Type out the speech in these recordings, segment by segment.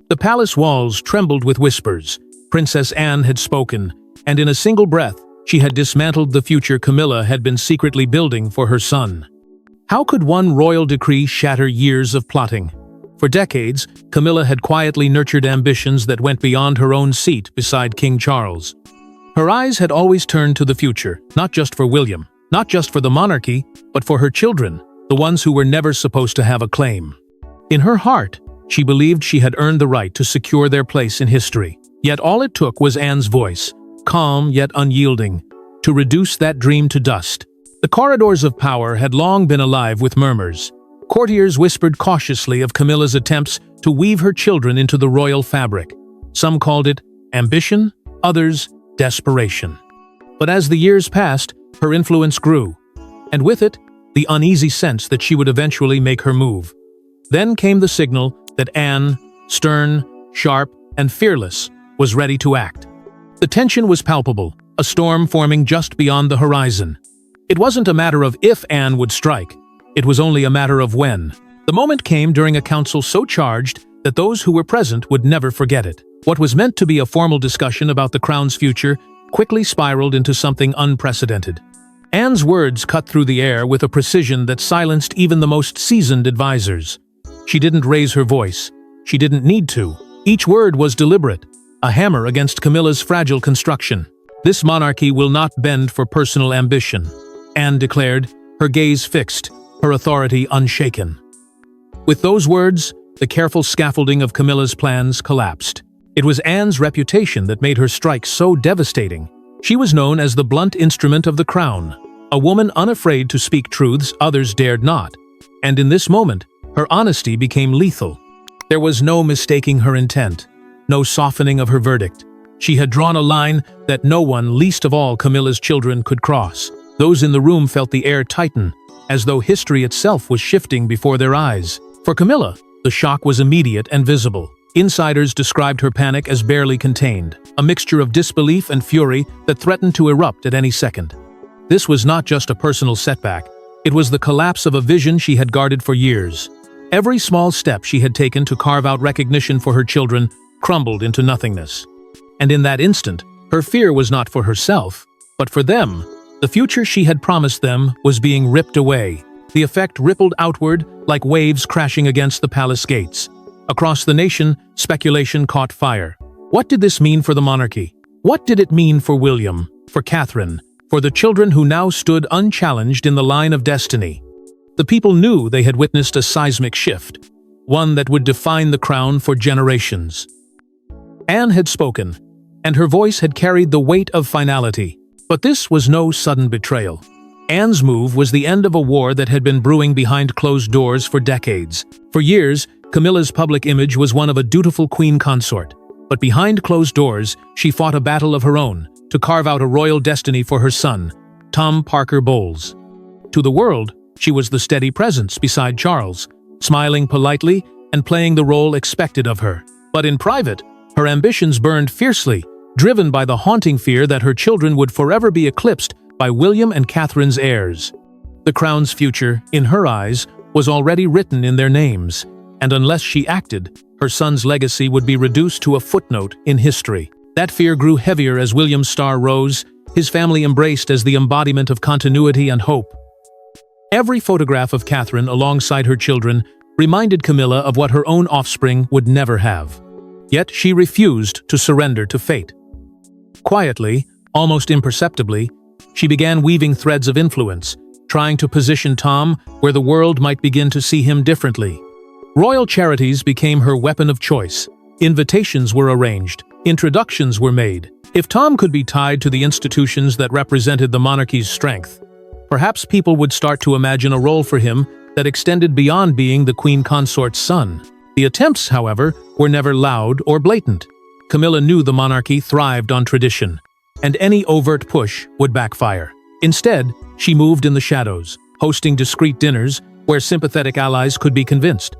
The palace walls trembled with whispers. Princess Anne had spoken, and in a single breath, she had dismantled the future Camilla had been secretly building for her son. How could one royal decree shatter years of plotting? For decades, Camilla had quietly nurtured ambitions that went beyond her own seat beside King Charles. Her eyes had always turned to the future, not just for William, not just for the monarchy, but for her children, the ones who were never supposed to have a claim. In her heart, she believed she had earned the right to secure their place in history. Yet all it took was Anne's voice, calm yet unyielding, to reduce that dream to dust. The corridors of power had long been alive with murmurs. Courtiers whispered cautiously of Camilla's attempts to weave her children into the royal fabric. Some called it ambition, others desperation. But as the years passed, her influence grew, and with it, the uneasy sense that she would eventually make her move. Then came the signal that Anne, stern, sharp, and fearless, was ready to act. The tension was palpable, a storm forming just beyond the horizon. It wasn't a matter of if Anne would strike, it was only a matter of when. The moment came during a council so charged that those who were present would never forget it. What was meant to be a formal discussion about the crown's future quickly spiraled into something unprecedented. Anne's words cut through the air with a precision that silenced even the most seasoned advisors. She didn't raise her voice. She didn't need to. Each word was deliberate, a hammer against Camilla's fragile construction. This monarchy will not bend for personal ambition, Anne declared, her gaze fixed, her authority unshaken. With those words, the careful scaffolding of Camilla's plans collapsed. It was Anne's reputation that made her strike so devastating. She was known as the blunt instrument of the crown, a woman unafraid to speak truths others dared not. And in this moment, her honesty became lethal. There was no mistaking her intent, no softening of her verdict. She had drawn a line that no one, least of all Camilla's children, could cross. Those in the room felt the air tighten, as though history itself was shifting before their eyes. For Camilla, the shock was immediate and visible. Insiders described her panic as barely contained, a mixture of disbelief and fury that threatened to erupt at any second. This was not just a personal setback, it was the collapse of a vision she had guarded for years. Every small step she had taken to carve out recognition for her children crumbled into nothingness. And in that instant, her fear was not for herself, but for them. The future she had promised them was being ripped away. The effect rippled outward like waves crashing against the palace gates. Across the nation, speculation caught fire. What did this mean for the monarchy? What did it mean for William, for Catherine, for the children who now stood unchallenged in the line of destiny? The people knew they had witnessed a seismic shift, one that would define the crown for generations. Anne had spoken, and her voice had carried the weight of finality. But this was no sudden betrayal. Anne's move was the end of a war that had been brewing behind closed doors for decades. For years, Camilla's public image was one of a dutiful queen consort. But behind closed doors, she fought a battle of her own to carve out a royal destiny for her son, Tom Parker Bowles. To the world, she was the steady presence beside Charles, smiling politely and playing the role expected of her. But in private, her ambitions burned fiercely, driven by the haunting fear that her children would forever be eclipsed by William and Catherine's heirs. The crown's future, in her eyes, was already written in their names, and unless she acted, her son's legacy would be reduced to a footnote in history. That fear grew heavier as William's star rose, his family embraced as the embodiment of continuity and hope. Every photograph of Catherine alongside her children reminded Camilla of what her own offspring would never have. Yet she refused to surrender to fate. Quietly, almost imperceptibly, she began weaving threads of influence, trying to position Tom where the world might begin to see him differently. Royal charities became her weapon of choice. Invitations were arranged, introductions were made. If Tom could be tied to the institutions that represented the monarchy's strength, perhaps people would start to imagine a role for him that extended beyond being the queen consort's son. The attempts, however, were never loud or blatant. Camilla knew the monarchy thrived on tradition, and any overt push would backfire. Instead, she moved in the shadows, hosting discreet dinners where sympathetic allies could be convinced.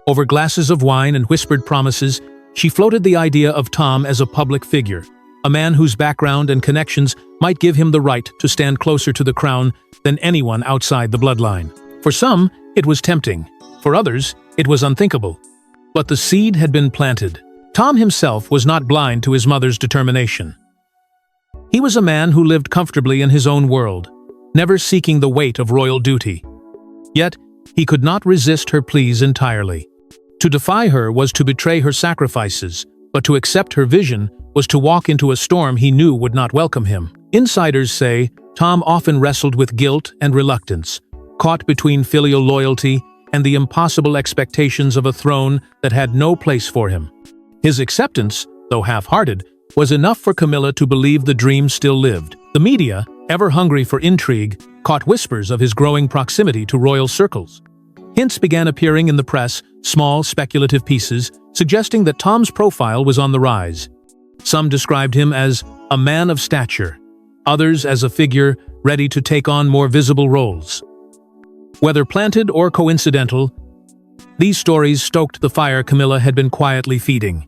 Over glasses of wine and whispered promises, she floated the idea of Tom as a public figure, a man whose background and connections might give him the right to stand closer to the crown than anyone outside the bloodline. For some, it was tempting. For others, it was unthinkable. But the seed had been planted. Tom himself was not blind to his mother's determination. He was a man who lived comfortably in his own world, never seeking the weight of royal duty. Yet, he could not resist her pleas entirely. To defy her was to betray her sacrifices, but to accept her vision was to walk into a storm he knew would not welcome him. Insiders say Tom often wrestled with guilt and reluctance, caught between filial loyalty and the impossible expectations of a throne that had no place for him. His acceptance, though half-hearted, was enough for Camilla to believe the dream still lived. The media, ever hungry for intrigue, caught whispers of his growing proximity to royal circles. Hints began appearing in the press, small, speculative pieces, suggesting that Tom's profile was on the rise. Some described him as a man of stature, others as a figure ready to take on more visible roles. Whether planted or coincidental, these stories stoked the fire Camilla had been quietly feeding.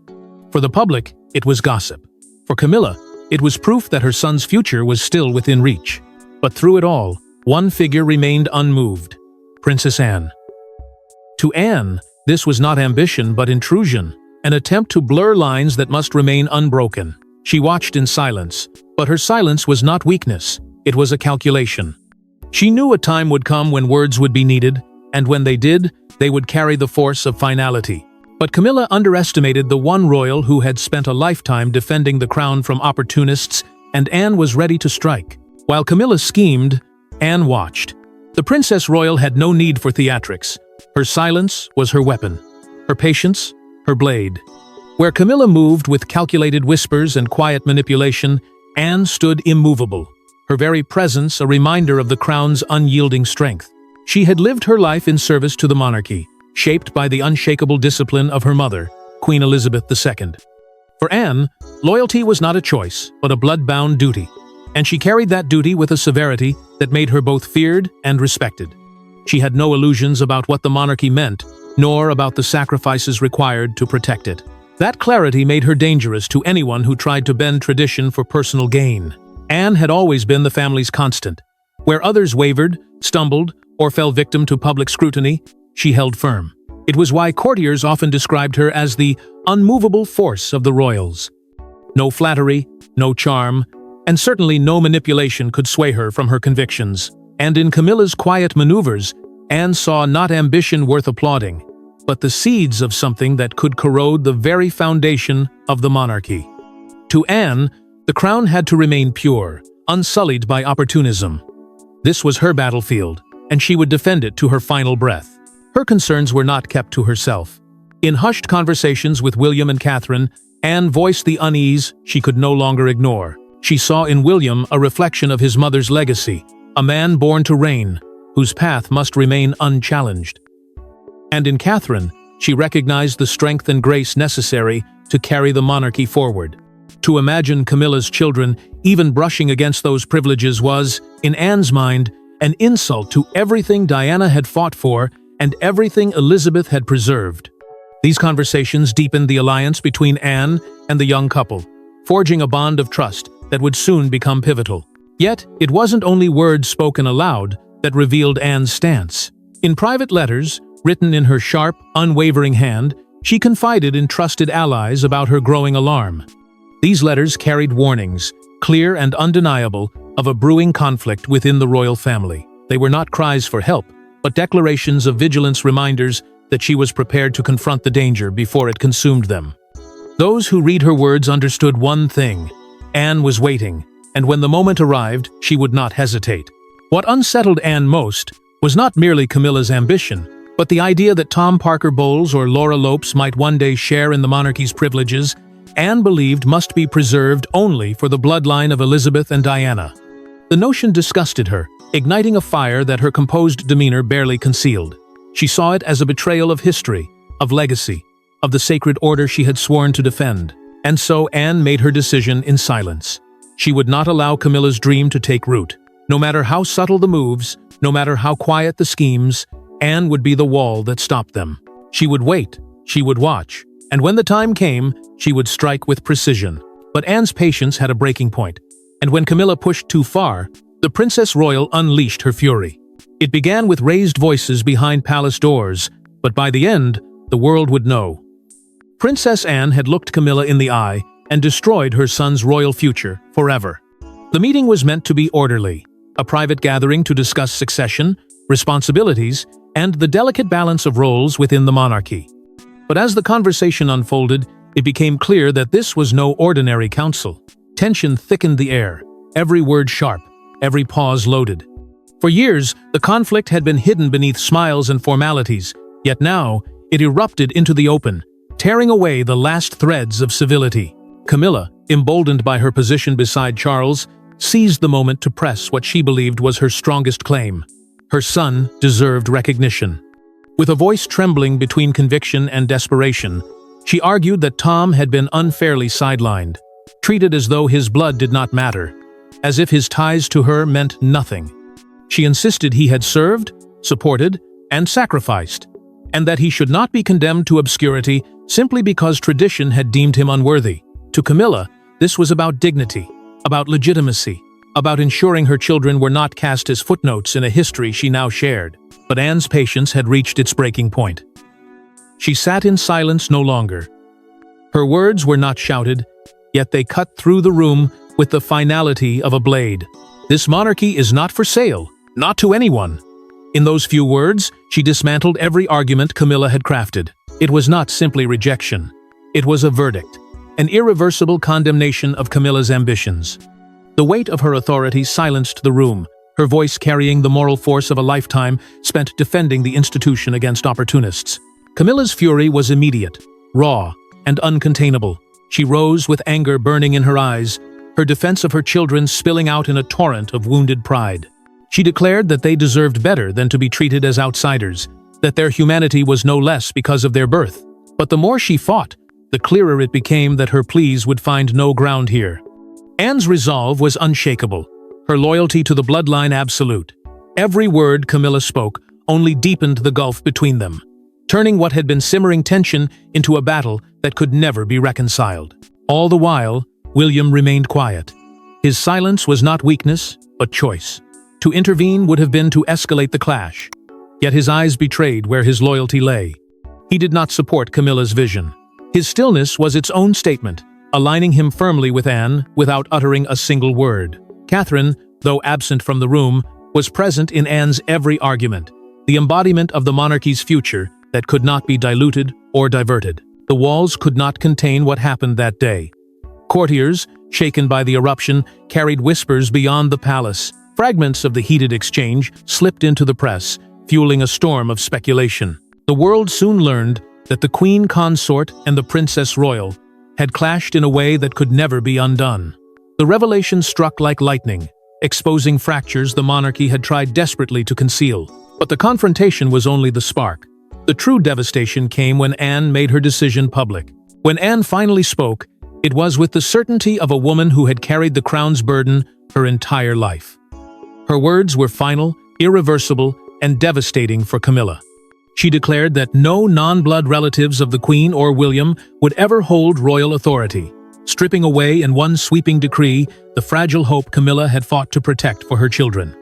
For the public, it was gossip. For Camilla, it was proof that her son's future was still within reach. But through it all, one figure remained unmoved: Princess Anne. To Anne, this was not ambition but intrusion, an attempt to blur lines that must remain unbroken. She watched in silence, but her silence was not weakness, it was a calculation. She knew a time would come when words would be needed, and when they did, they would carry the force of finality. But Camilla underestimated the one royal who had spent a lifetime defending the crown from opportunists, and Anne was ready to strike. While Camilla schemed, Anne watched. The Princess Royal had no need for theatrics. Her silence was her weapon, her patience, her blade. Where Camilla moved with calculated whispers and quiet manipulation, Anne stood immovable, her very presence a reminder of the crown's unyielding strength. She had lived her life in service to the monarchy, shaped by the unshakable discipline of her mother, Queen Elizabeth II. For Anne, loyalty was not a choice, but a blood-bound duty, and she carried that duty with a severity that made her both feared and respected. She had no illusions about what the monarchy meant, nor about the sacrifices required to protect it. That clarity made her dangerous to anyone who tried to bend tradition for personal gain. Anne had always been the family's constant. Where others wavered, stumbled, or fell victim to public scrutiny, she held firm. It was why courtiers often described her as the unmovable force of the royals. No flattery, no charm, and certainly no manipulation could sway her from her convictions. And in Camilla's quiet maneuvers, Anne saw not ambition worth applauding, but the seeds of something that could corrode the very foundation of the monarchy. To Anne, the crown had to remain pure, unsullied by opportunism. This was her battlefield, and she would defend it to her final breath. Her concerns were not kept to herself. In hushed conversations with William and Catherine, Anne voiced the unease she could no longer ignore. She saw in William a reflection of his mother's legacy, a man born to reign, whose path must remain unchallenged. And in Catherine, she recognized the strength and grace necessary to carry the monarchy forward. To imagine Camilla's children even brushing against those privileges was, in Anne's mind, an insult to everything Diana had fought for and everything Elizabeth had preserved. These conversations deepened the alliance between Anne and the young couple, forging a bond of trust that would soon become pivotal. Yet, it wasn't only words spoken aloud that revealed Anne's stance. In private letters, written in her sharp, unwavering hand, she confided in trusted allies about her growing alarm. These letters carried warnings, clear and undeniable, of a brewing conflict within the royal family. They were not cries for help, but declarations of vigilance, reminders that she was prepared to confront the danger before it consumed them. Those who read her words understood one thing: Anne was waiting, and when the moment arrived, she would not hesitate. What unsettled Anne most was not merely Camilla's ambition, but the idea that Tom Parker Bowles or Laura Lopes might one day share in the monarchy's privileges. Anne believed must be preserved only for the bloodline of Elizabeth and Diana. The notion disgusted her, igniting a fire that her composed demeanor barely concealed. She saw it as a betrayal of history, of legacy, of the sacred order she had sworn to defend. And so Anne made her decision in silence. She would not allow Camilla's dream to take root. No matter how subtle the moves, no matter how quiet the schemes, Anne would be the wall that stopped them. She would wait, she would watch, and when the time came, she would strike with precision. But Anne's patience had a breaking point, and when Camilla pushed too far, the Princess Royal unleashed her fury. It began with raised voices behind palace doors, but by the end, the world would know. Princess Anne had looked Camilla in the eye and destroyed her son's royal future forever. The meeting was meant to be orderly, a private gathering to discuss succession, responsibilities, and the delicate balance of roles within the monarchy. But as the conversation unfolded, it became clear that this was no ordinary council. Tension thickened the air, every word sharp, every pause loaded. For years, the conflict had been hidden beneath smiles and formalities, yet now, it erupted into the open, tearing away the last threads of civility. Camilla, emboldened by her position beside Charles, seized the moment to press what she believed was her strongest claim. Her son deserved recognition. With a voice trembling between conviction and desperation, she argued that Tom had been unfairly sidelined, treated as though his blood did not matter, as if his ties to her meant nothing. She insisted he had served, supported, and sacrificed, and that he should not be condemned to obscurity simply because tradition had deemed him unworthy. To Camilla, this was about dignity, about legitimacy, about ensuring her children were not cast as footnotes in a history she now shared. But Anne's patience had reached its breaking point. She sat in silence no longer. Her words were not shouted, yet they cut through the room with the finality of a blade. This monarchy is not for sale, not to anyone. In those few words, she dismantled every argument Camilla had crafted. It was not simply rejection. It was a verdict, an irreversible condemnation of Camilla's ambitions. The weight of her authority silenced the room, her voice carrying the moral force of a lifetime spent defending the institution against opportunists. Camilla's fury was immediate, raw, and uncontainable. She rose with anger burning in her eyes, her defense of her children spilling out in a torrent of wounded pride. She declared that they deserved better than to be treated as outsiders, that their humanity was no less because of their birth. But the more she fought, the clearer it became that her pleas would find no ground here. Anne's resolve was unshakable, her loyalty to the bloodline absolute. Every word Camilla spoke only deepened the gulf between them, turning what had been simmering tension into a battle that could never be reconciled. All the while, William remained quiet. His silence was not weakness, but choice. To intervene would have been to escalate the clash. Yet his eyes betrayed where his loyalty lay. He did not support Camilla's vision. His stillness was its own statement, aligning him firmly with Anne without uttering a single word. Catherine, though absent from the room, was present in Anne's every argument, the embodiment of the monarchy's future that could not be diluted or diverted. The walls could not contain what happened that day. Courtiers, shaken by the eruption, carried whispers beyond the palace. Fragments of the heated exchange slipped into the press, fueling a storm of speculation. The world soon learned that the queen consort and the princess royal had clashed in a way that could never be undone. The revelation struck like lightning, exposing fractures the monarchy had tried desperately to conceal. But the confrontation was only the spark. The true devastation came when Anne made her decision public. When Anne finally spoke, it was with the certainty of a woman who had carried the crown's burden her entire life. Her words were final, irreversible, and devastating for Camilla. She declared that no non-blood relatives of the Queen or William would ever hold royal authority, stripping away in one sweeping decree the fragile hope Camilla had fought to protect for her children.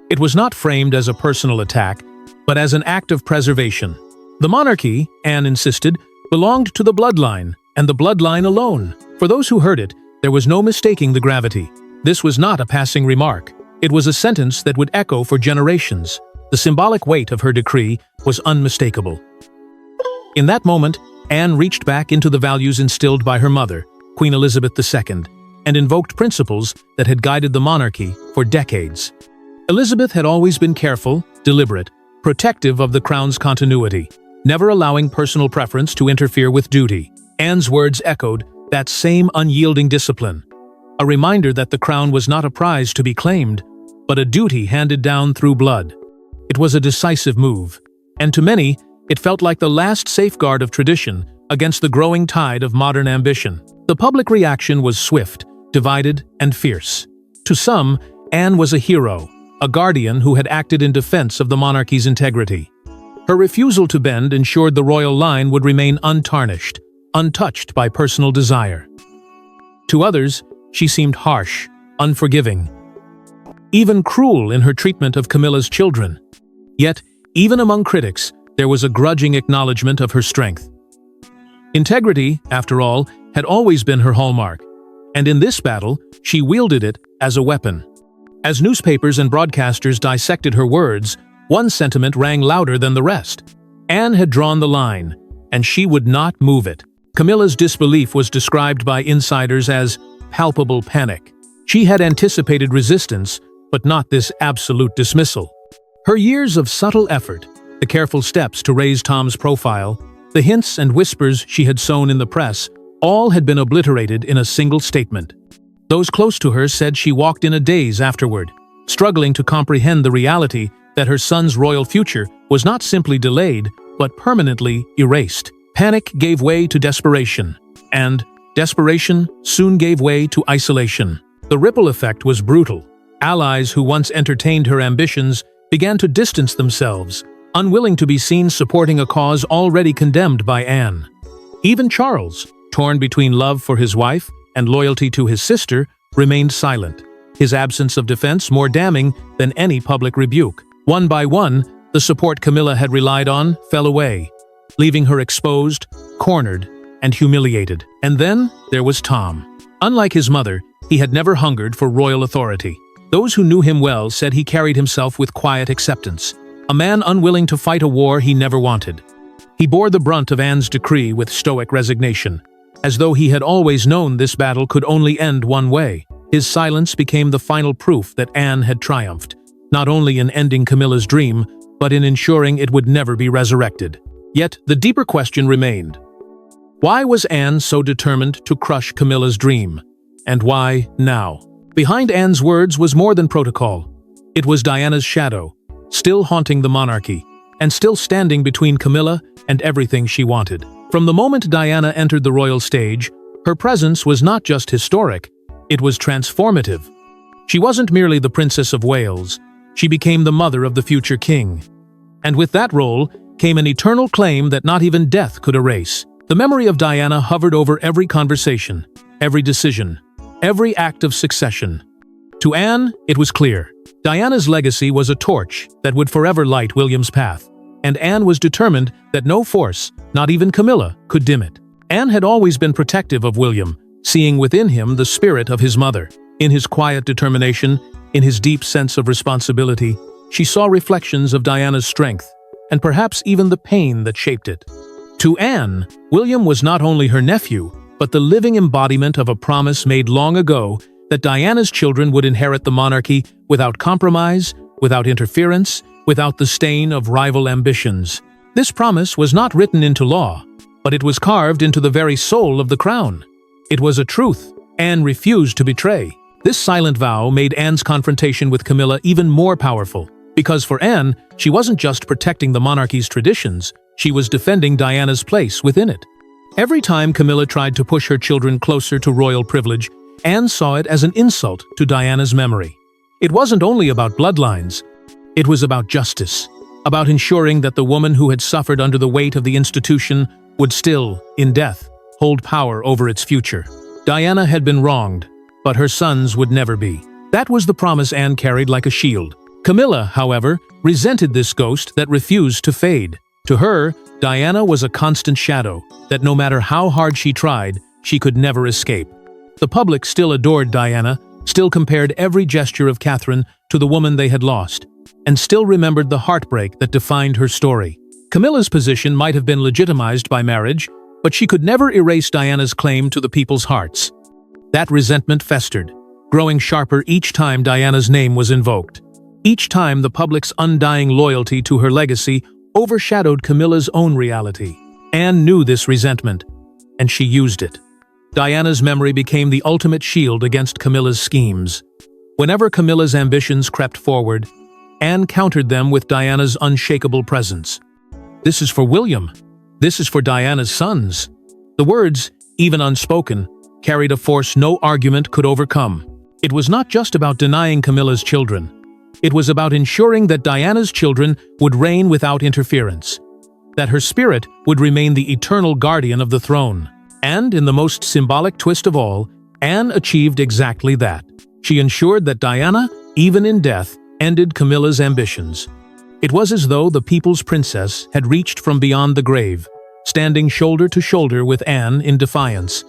It was not framed as a personal attack, but as an act of preservation. The monarchy, Anne insisted, belonged to the bloodline, and the bloodline alone. For those who heard it, there was no mistaking the gravity. This was not a passing remark. It was a sentence that would echo for generations. The symbolic weight of her decree was unmistakable. In that moment, Anne reached back into the values instilled by her mother, Queen Elizabeth II, and invoked principles that had guided the monarchy for decades. Elizabeth had always been careful, deliberate, protective of the crown's continuity, never allowing personal preference to interfere with duty. Anne's words echoed that same unyielding discipline, a reminder that the crown was not a prize to be claimed, but a duty handed down through blood. It was a decisive move, and to many, it felt like the last safeguard of tradition against the growing tide of modern ambition. The public reaction was swift, divided, and fierce. To some, Anne was a hero, a guardian who had acted in defense of the monarchy's integrity. Her refusal to bend ensured the royal line would remain untarnished, untouched by personal desire. To others, she seemed harsh, unforgiving, even cruel in her treatment of Camilla's children. Yet, even among critics, there was a grudging acknowledgement of her strength. Integrity, after all, had always been her hallmark, and in this battle, she wielded it as a weapon. As newspapers and broadcasters dissected her words, one sentiment rang louder than the rest. Anne had drawn the line, and she would not move it. Camilla's disbelief was described by insiders as palpable panic. She had anticipated resistance, but not this absolute dismissal. Her years of subtle effort, the careful steps to raise Tom's profile, the hints and whispers she had sown in the press, all had been obliterated in a single statement. Those close to her said she walked in a daze afterward, struggling to comprehend the reality that her son's royal future was not simply delayed, but permanently erased. Panic gave way to desperation, and desperation soon gave way to isolation. The ripple effect was brutal. Allies who once entertained her ambitions began to distance themselves, unwilling to be seen supporting a cause already condemned by Anne. Even Charles, torn between love for his wife and loyalty to his sister, remained silent, his absence of defense more damning than any public rebuke. One by one, the support Camilla had relied on fell away, leaving her exposed, cornered, and humiliated. And then there was Tom. Unlike his mother, he had never hungered for royal authority. Those who knew him well said he carried himself with quiet acceptance, a man unwilling to fight a war he never wanted. He bore the brunt of Anne's decree with stoic resignation, as though he had always known this battle could only end one way. His silence became the final proof that Anne had triumphed, not only in ending Camilla's dream, but in ensuring it would never be resurrected. Yet the deeper question remained. Why was Anne so determined to crush Camilla's dream? And why now? Behind Anne's words was more than protocol. It was Diana's shadow, still haunting the monarchy, and still standing between Camilla and everything she wanted. From the moment Diana entered the royal stage, her presence was not just historic, it was transformative. She wasn't merely the Princess of Wales, she became the mother of the future king. And with that role came an eternal claim that not even death could erase. The memory of Diana hovered over every conversation, every decision, every act of succession. To Anne, it was clear. Diana's legacy was a torch that would forever light William's path, and Anne was determined that no force, not even Camilla, could dim it. Anne had always been protective of William, seeing within him the spirit of his mother. In his quiet determination, in his deep sense of responsibility, she saw reflections of Diana's strength, and perhaps even the pain that shaped it. To Anne, William was not only her nephew, but the living embodiment of a promise made long ago that Diana's children would inherit the monarchy without compromise, without interference, without the stain of rival ambitions. This promise was not written into law, but it was carved into the very soul of the crown. It was a truth Anne refused to betray. This silent vow made Anne's confrontation with Camilla even more powerful, because for Anne, she wasn't just protecting the monarchy's traditions, she was defending Diana's place within it. Every time Camilla tried to push her children closer to royal privilege, Anne saw it as an insult to Diana's memory. It wasn't only about bloodlines, it was about justice, about ensuring that the woman who had suffered under the weight of the institution would still, in death, hold power over its future. Diana had been wronged, but her sons would never be. That was the promise Anne carried like a shield. Camilla, however, resented this ghost that refused to fade. To her, Diana was a constant shadow that no matter how hard she tried, she could never escape. The public still adored Diana, still compared every gesture of Catherine to the woman they had lost, and still remembered the heartbreak that defined her story. Camilla's position might have been legitimized by marriage, but she could never erase Diana's claim to the people's hearts. That resentment festered, growing sharper each time Diana's name was invoked. Each time the public's undying loyalty to her legacy overshadowed Camilla's own reality. Anne knew this resentment, and she used it. Diana's memory became the ultimate shield against Camilla's schemes. Whenever Camilla's ambitions crept forward, Anne countered them with Diana's unshakable presence. "This is for William. This is for Diana's sons." The words, even unspoken, carried a force no argument could overcome. It was not just about denying Camilla's children. It was about ensuring that Diana's children would reign without interference, that her spirit would remain the eternal guardian of the throne. And, in the most symbolic twist of all, Anne achieved exactly that. She ensured that Diana, even in death, ended Camilla's ambitions. It was as though the people's princess had reached from beyond the grave, standing shoulder to shoulder with Anne in defiance,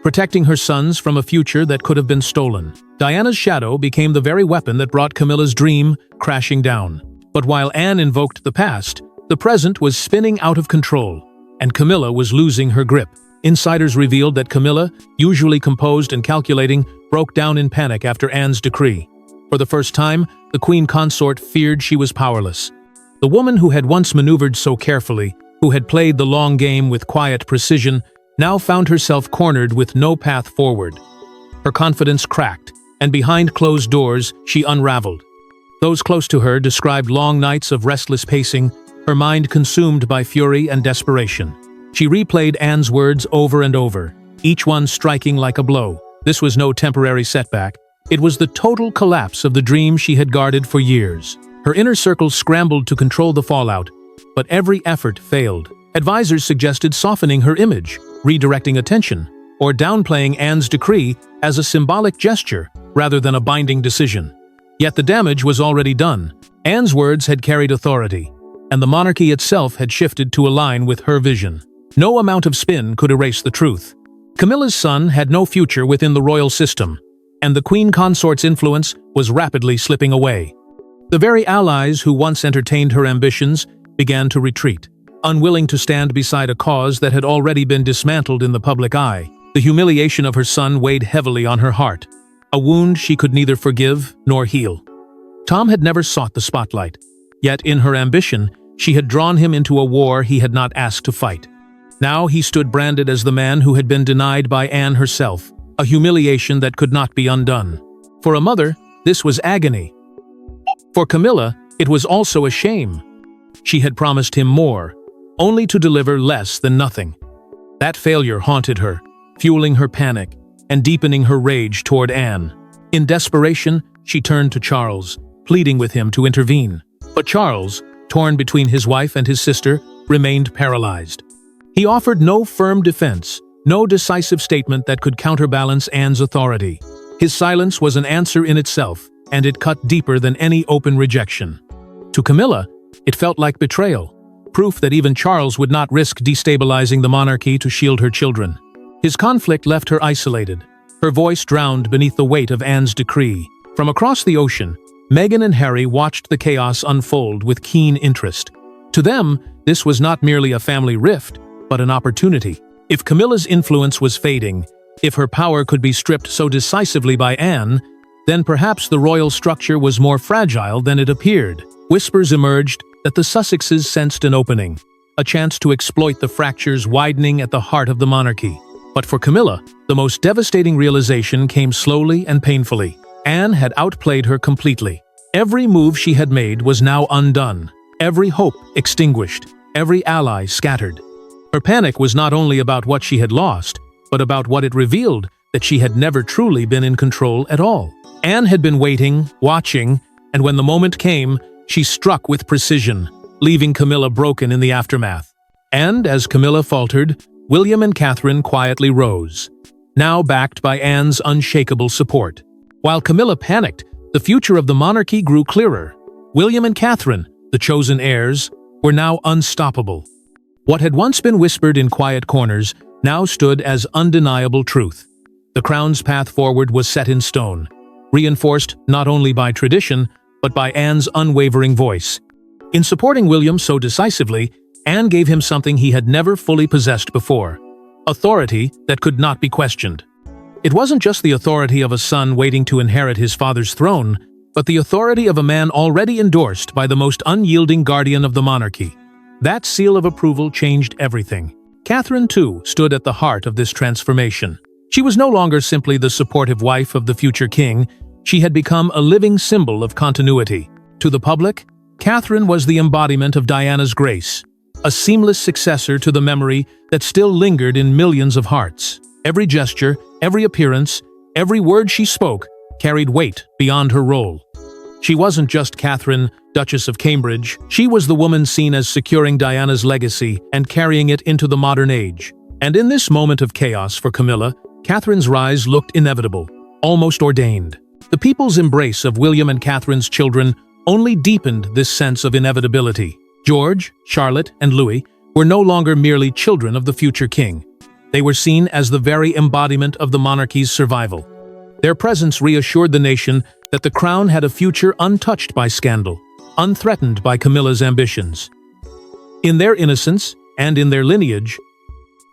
protecting her sons from a future that could have been stolen. Diana's shadow became the very weapon that brought Camilla's dream crashing down. But while Anne invoked the past, the present was spinning out of control, and Camilla was losing her grip. Insiders revealed that Camilla, usually composed and calculating, broke down in panic after Anne's decree. For the first time, the queen consort feared she was powerless. The woman who had once maneuvered so carefully, who had played the long game with quiet precision, now found herself cornered with no path forward. Her confidence cracked, and behind closed doors, she unraveled. Those close to her described long nights of restless pacing, her mind consumed by fury and desperation. She replayed Anne's words over and over, each one striking like a blow. This was no temporary setback. It was the total collapse of the dream she had guarded for years. Her inner circle scrambled to control the fallout, but every effort failed. Advisors suggested softening her image, redirecting attention, or downplaying Anne's decree as a symbolic gesture rather than a binding decision. Yet the damage was already done. Anne's words had carried authority, and the monarchy itself had shifted to align with her vision. No amount of spin could erase the truth. Camilla's son had no future within the royal system, and the queen consort's influence was rapidly slipping away. The very allies who once entertained her ambitions began to retreat, unwilling to stand beside a cause that had already been dismantled in the public eye. The humiliation of her son weighed heavily on her heart, a wound she could neither forgive nor heal. Tom had never sought the spotlight, yet in her ambition, she had drawn him into a war he had not asked to fight. Now he stood branded as the man who had been denied by Anne herself, a humiliation that could not be undone. For a mother, this was agony. For Camilla, it was also a shame. She had promised him more, only to deliver less than nothing. That failure haunted her, fueling her panic and deepening her rage toward Anne. In desperation, she turned to Charles, pleading with him to intervene. But Charles, torn between his wife and his sister, remained paralyzed. He offered no firm defense, no decisive statement that could counterbalance Anne's authority. His silence was an answer in itself, and it cut deeper than any open rejection. To Camilla, it felt like betrayal, proof that even Charles would not risk destabilizing the monarchy to shield her children. His conflict left her isolated, her voice drowned beneath the weight of Anne's decree. From across the ocean, Meghan and Harry watched the chaos unfold with keen interest. To them, this was not merely a family rift, but an opportunity. If Camilla's influence was fading, if her power could be stripped so decisively by Anne, then perhaps the royal structure was more fragile than it appeared. Whispers emerged that the Sussexes sensed an opening, a chance to exploit the fractures widening at the heart of the monarchy. But for Camilla, the most devastating realization came slowly and painfully. Anne had outplayed her completely. Every move she had made was now undone, every hope extinguished, every ally scattered. Her panic was not only about what she had lost, but about what it revealed, that she had never truly been in control at all. Anne had been waiting, watching, and when the moment came, she struck with precision, leaving Camilla broken in the aftermath. And as Camilla faltered, William and Catherine quietly rose, now backed by Anne's unshakable support. While Camilla panicked, the future of the monarchy grew clearer. William and Catherine, the chosen heirs, were now unstoppable. What had once been whispered in quiet corners now stood as undeniable truth. The crown's path forward was set in stone, reinforced not only by tradition, but by Anne's unwavering voice. In supporting William so decisively, Anne gave him something he had never fully possessed before: authority that could not be questioned. It wasn't just the authority of a son waiting to inherit his father's throne, but the authority of a man already endorsed by the most unyielding guardian of the monarchy. That seal of approval changed everything. Catherine, too, stood at the heart of this transformation. She was no longer simply the supportive wife of the future king. She had become a living symbol of continuity. To the public, Catherine was the embodiment of Diana's grace, a seamless successor to the memory that still lingered in millions of hearts. Every gesture, every appearance, every word she spoke carried weight beyond her role. She wasn't just Catherine, Duchess of Cambridge. She was the woman seen as securing Diana's legacy and carrying it into the modern age. And in this moment of chaos for Camilla, Catherine's rise looked inevitable, almost ordained. The people's embrace of William and Catherine's children only deepened this sense of inevitability. George, Charlotte, and Louis, were no longer merely children of the future king. They were seen as the very embodiment of the monarchy's survival. Their presence reassured the nation that the crown had a future untouched by scandal, unthreatened by Camilla's ambitions. In their innocence and in their lineage,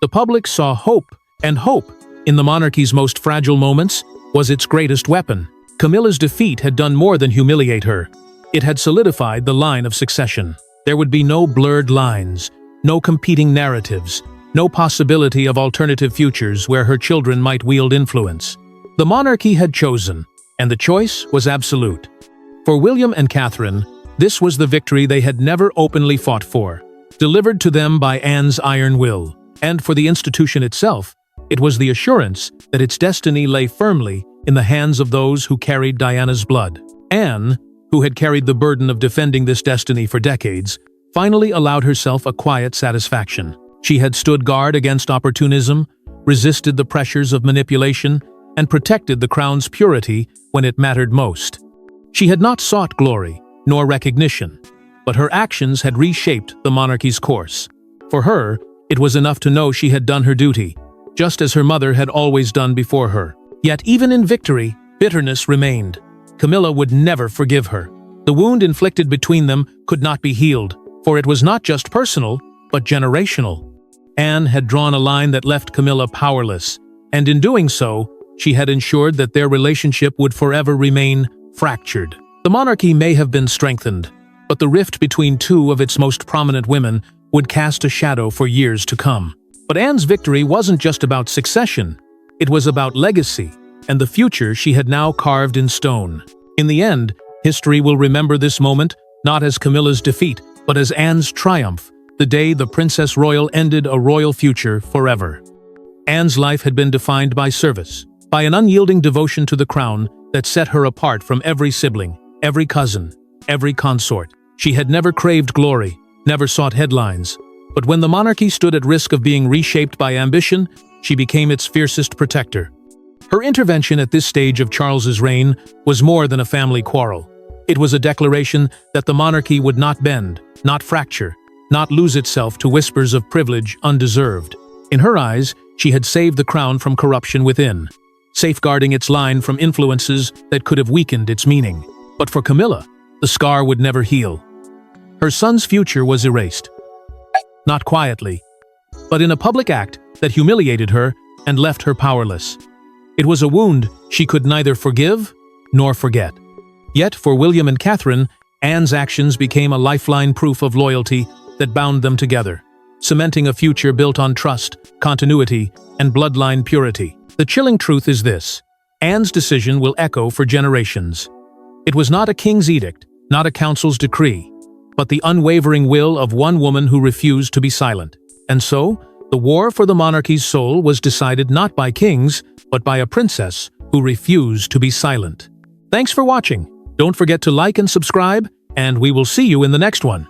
the public saw hope, and hope, in the monarchy's most fragile moments, was its greatest weapon. Camilla's defeat had done more than humiliate her. It had solidified the line of succession. There would be no blurred lines, no competing narratives, no possibility of alternative futures where her children might wield influence. The monarchy had chosen, and the choice was absolute. For William and Catherine, this was the victory they had never openly fought for, delivered to them by Anne's iron will. And for the institution itself, it was the assurance that its destiny lay firmly in the hands of those who carried Diana's blood. Anne, who had carried the burden of defending this destiny for decades, finally allowed herself a quiet satisfaction. She had stood guard against opportunism, resisted the pressures of manipulation, and protected the crown's purity when it mattered most. She had not sought glory, nor recognition, but her actions had reshaped the monarchy's course. For her, it was enough to know she had done her duty, just as her mother had always done before her. Yet even in victory, bitterness remained. Camilla would never forgive her. The wound inflicted between them could not be healed, for it was not just personal, but generational. Anne had drawn a line that left Camilla powerless, and in doing so, she had ensured that their relationship would forever remain fractured. The monarchy may have been strengthened, but the rift between two of its most prominent women would cast a shadow for years to come. But Anne's victory wasn't just about succession. It was about legacy, and the future she had now carved in stone. In the end, history will remember this moment not as Camilla's defeat, but as Anne's triumph, the day the Princess Royal ended a royal future forever. Anne's life had been defined by service, by an unyielding devotion to the crown that set her apart from every sibling, every cousin, every consort. She had never craved glory, never sought headlines, but when the monarchy stood at risk of being reshaped by ambition, she became its fiercest protector. Her intervention at this stage of Charles's reign was more than a family quarrel. It was a declaration that the monarchy would not bend, not fracture, not lose itself to whispers of privilege undeserved. In her eyes, she had saved the crown from corruption within, safeguarding its line from influences that could have weakened its meaning. But for Camilla, the scar would never heal. Her son's future was erased. Not quietly, but in a public act that humiliated her and left her powerless. It was a wound she could neither forgive nor forget. Yet for William and Catherine, Anne's actions became a lifeline proof of loyalty that bound them together, cementing a future built on trust, continuity, and bloodline purity. The chilling truth is this: Anne's decision will echo for generations. It was not a king's edict, not a council's decree, but the unwavering will of one woman who refused to be silent. And so, the war for the monarchy's soul was decided not by kings, but by a princess who refused to be silent. Thanks for watching. Don't forget to like and subscribe, and we will see you in the next one.